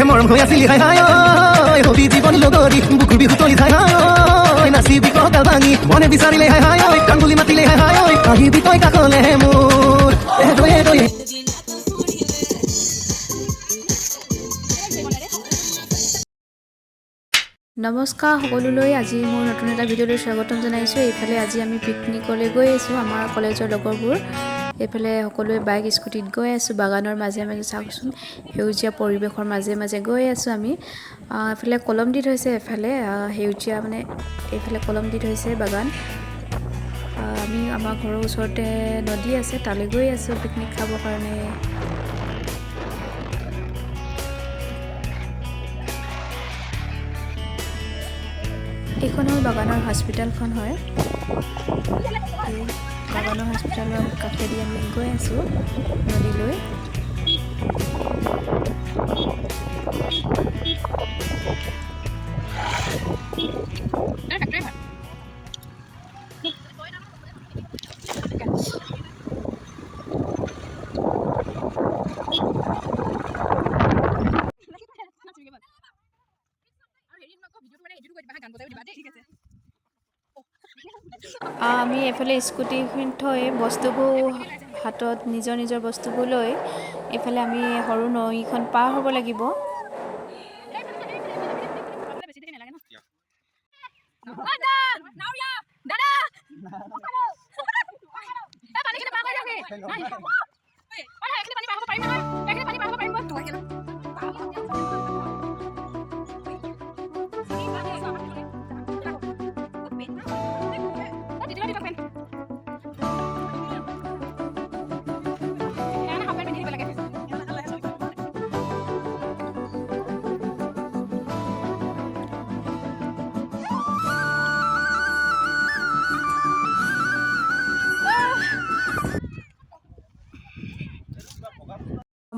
মৰম হৈ আছিলি হাই হাই ঐ হবি জীৱন লগৰী বুকুৰ বিহু তলি ঠাই হাই ঐ নাচিবি কঁকাল ভাঙি মনে বিচাৰিলে হাই হাই ঐ কান্দুলি মাতিলে হাই হাই ঐ আহিবি তই কাষলে মোৰ নমস্কাৰ সকলোলৈ আজি মোৰ নতুন এটা ভিডিঅ'লৈ স্বাগতম জনাইছোঁ। এইফালে আজি আমি পিকনিকলৈ গৈ আছোঁ আমাৰ কলেজৰ লগৰবোৰ। এইফালে সকলোৱে বাইক স্কুটিত গৈ আছোঁ বাগানৰ মাজে মাজে চাওকচোন সেউজীয়া পৰিৱেশৰ মাজে মাজে গৈ আছোঁ আমি। এইফালে কলম দি থৈছে এফালে সেউজীয়া মানে এইফালে কলম দি থৈছে বাগান। আমি আমাৰ ঘৰৰ ওচৰতে নদী আছে তালৈ গৈ আছোঁ পিকনিক খাবৰ কাৰণে। এইখন হ'ল বাগানৰ হস্পিটেলখন হয়। এই বাগানৰ হস্পিটেলৰ কাষেদি আমি গৈ আছোঁ নদীলৈ। আমি এফালে স্কুটিখন থৈ বস্তুবোৰ হাতত নিজৰ নিজৰ বস্তুবোৰ লৈ এইফালে আমি সৰু নৈখন পাৰ হ'ব লাগিব।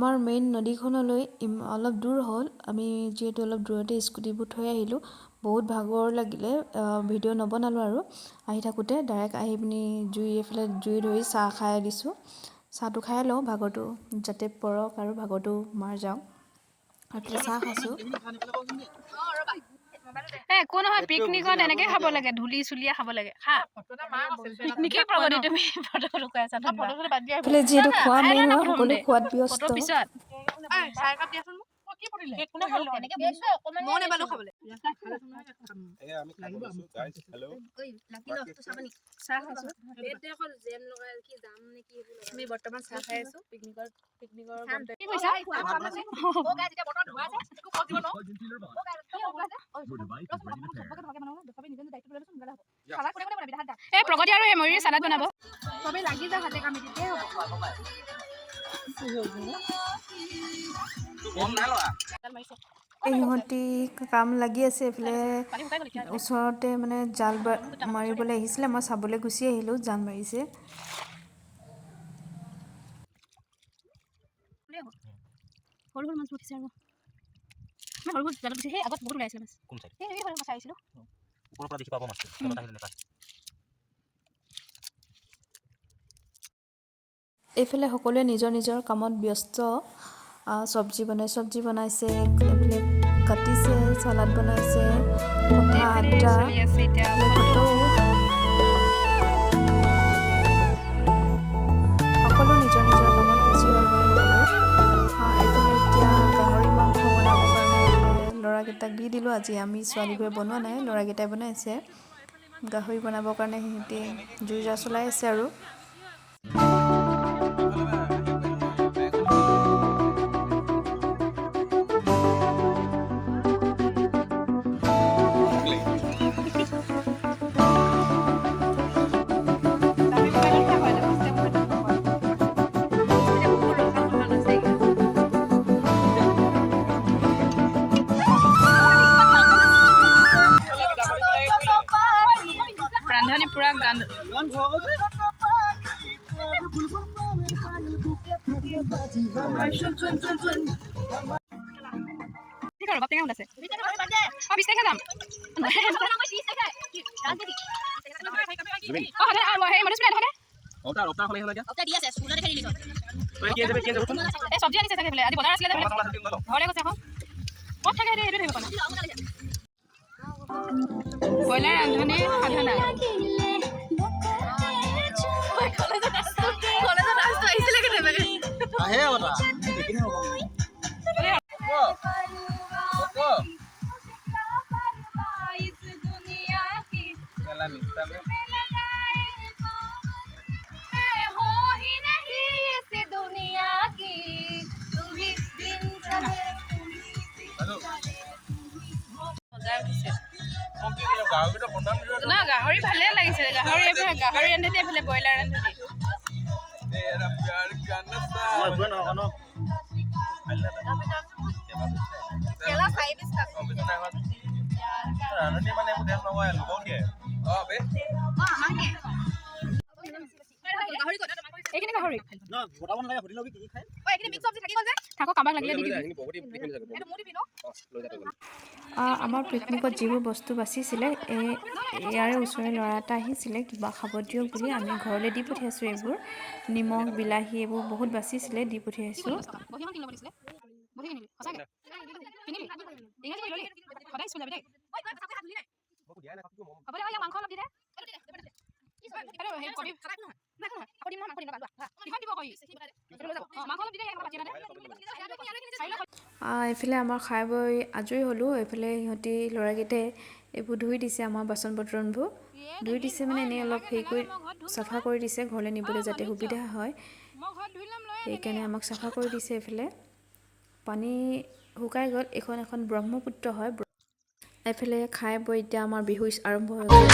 আমাৰ মেইন নদীখনলৈ অলপ দূৰ হ'ল। আমি যিহেতু অলপ দূৰতে স্কুটিবোৰ থৈ আহিলোঁ বহুত ভাগৰ লাগিলে ভিডিঅ' নবনালোঁ আৰু আহি থাকোঁতে ডাইৰেক্ট আহি পিনি এইফালে জুই ধৰি চাহ খাই দিছোঁ। চাহটো খাই লওঁ ভাগৰটো যাতে পৰক আৰু ভাগৰটো মাৰ যাওঁ। আৰু চাহ খাইছোঁ। একো নহয় পিকনিকত এনেকৈ খাব লাগে ধূলি চুলিয়া খাব লাগে খা পিকনিকে প্ৰগতি তুমি ফটো কৈ আছা এইফালে যিহেতু খোৱা মেইন হয় সকলো খোৱাত ব্যস্ত। বৰ্তমান চাহ খাই আছো পিকনিকৰ প্ৰগতি আৰু ময়ূৰী চালাড বনাব চবেই লাগি যাওঁ হাতে কামে তেতিয়াই হ'ব। ইহঁতি কাম লাগি আছে এইফালে ওচৰতে মানে জাল মাৰিবলৈ আহিছিলে মই চাবলৈ গুচি আহিলোঁ জাল মাৰিছে। সৰু সৰু মাছ উঠিছে আৰু সৰু সৰু জালত সেই আগত বহুত ওলাইছিলে মাছ কোন চাই এই সৰু মাছ আহিছিলোঁ ওপৰৰ পৰা দেখি পাব মাছ এইফালে সকলোৱে নিজৰ নিজৰ কামত ব্যস্ত। চব্জি বনাইছে এইফালে কাটিছে চালাড বনাইছে কথা আড্ডা সকলো নিজৰ নিজৰ কামত বেছি হৈ গ'ল। এইফালে এতিয়া গাহৰি মাংস বনাবৰ কাৰণে ল'ৰাকেইটাক দি দিলোঁ। আজি আমি ছোৱালীবোৰে বনোৱা নাই ল'ৰাকেইটাই বনাইছে গাহৰি বনাবৰ কাৰণে। সিহঁতে জুই জাৰ চলাই আছে আৰু ৰান্ধনি পুৰা গান আছে ৰবাব টেঙা আছে 20 টাকা দাম হেৰি মনুষ্য নাই ওটা ওটা খালি হলে ওটা দি আছে স্কুলে দেখাই দিলি তই কি আছে কি আছে এই সবজি আনিছে চাগে বোলে আজি বজাৰ আছিলে ঘৰলে গৈছে আকৌ ক'ত থাকে সেইটো ধৰিব পৰা ব্ৰইলাৰ ৰান্ধনে সাধনা কলেজত ৰাস্তা আহিছিলে কেনেবাকে আহে ওটা দেখিনে হ'ব चला मिलता है না গাহৰি ভালে লাগিছে গাহৰি এফালে গাহৰি ৰান্ধে এফালে ব্ৰইলাৰ ৰান্ধে तेरा प्यार का नशा মই কোন হনো কেলা সাইবিস কা ৰান্ধনি মানে মোৰ দেখ নহয় লগাও দিয়ে বে আমাকে গাহৰি কত এইখিনি গাহৰি ন গোটাব নালাগে সুধি লবি কি খায় ঐ এইখিনি মিক্স সবজি থাকি গল যে থাকো কাবাক লাগিলে দি দিবি এটা মুড়ি পিনো আমাৰ পিকনিকত যিবোৰ বস্তু বাচিছিলে ইয়াৰে ওচৰৰে ল'ৰা এটা আহিছিলে কিবা খাব দিয়ক বুলি আমি ঘৰলৈ দি পঠিয়াইছোঁ এইবোৰ নিমখ বিলাহী এইবোৰ বহুত বাচিছিলে দি পঠিয়াইছোঁ বহিমান কিন লবলিছিলে বহি কিনিলি সঁচাকে কিনিলি ইংৰাজী ললি সদায় স্কুল যাবি দেই ঐ তই কথা খালি নাই হ'ব দে মাংস অলপ দি দে এইফালে আমাৰ খাই বৈ আজৰি হ'লোঁ এইফালে সিহঁতি ল'ৰাকেইটাই এইবোৰ ধুই দিছে আমাৰ বাচন বৰ্তনবোৰ ধুই দিছে মানে এনেই অলপ হেৰি কৰি চাফা কৰি দিছে ঘৰলৈ নিবলৈ যাতে সুবিধা হয় সেইকাৰণে আমাক চাফা কৰি দিছে এইফালে পানী শুকাই গ'ল এখন ব্ৰহ্মপুত্ৰ হয় এইফালে খাই বৈ এতিয়া আমাৰ বিহু আৰম্ভ হৈ গ'ল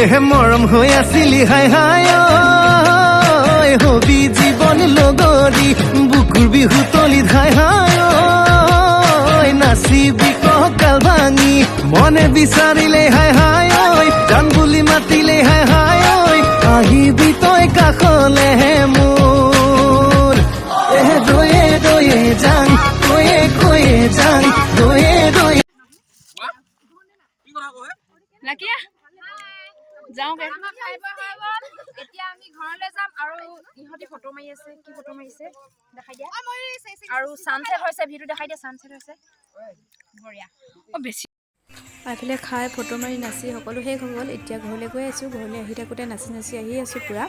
এহে মৰম হৈ আছিলি হাই হাই হবি জীৱন লগৰী বুকুৰ বিহু তলি ধাই হাই নাচিবি কঁকাল ভাঙি মনে বিচাৰিলে হাই হাই গান বুলি মাতিলে হাই হাই আহিবি তই কাষলে মোৰ এহে দয়ে দয়ে যাং কৈয়ে কৈয়ে যাং দয়ে দয়ে কি কথা কয় লাকিয়া যাওঁগে এতিয়া আমি ঘৰলৈ যাম আৰু ইহঁতি ফটো মাৰি আছে কি ফটো মাৰিছে দেখাই দিয়া আৰু সানসেট হৈছে ভিডিও দেখাই দিয়া সানসেট হৈছে বঢ়িয়া বেছি এইফালে খাই ফটো মাৰি নাচি সকলো শেষ হৈ গ'ল এতিয়া ঘৰলৈ গৈ আছোঁ ঘৰলৈ আহি থাকোঁতে নাচি নাচি আহি আছোঁ পূৰা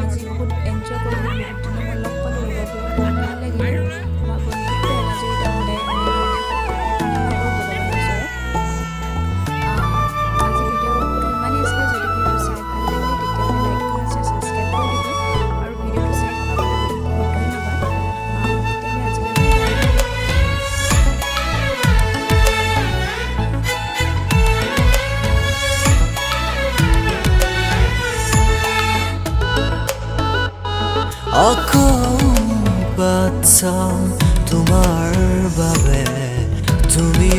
আজি বহুত এনজয় কৰিলোঁ বহুত দিনৰ লগ পালোঁ লগৰবোৰক বহুত ভাল লাগিলে আমাৰ বন্ধুত্ব এনাজৰিত সদায় আজি ভিডিঅ'টো ইমানেই আছিলে যদি ভিডিঅ'টো চাই ভাল লাগিলে তেতিয়াহ'লে লাইক কমেণ্ট ছাবস্ক্ৰাইব কৰি দিব আৰু ভিডিঅ'টো চাই থকাৰ বাবে বহুত ধন্যবাদ তেতিয়াহ'লে আজিলৈ আকৌ বাট চাম তোমাৰ বাবে তুমি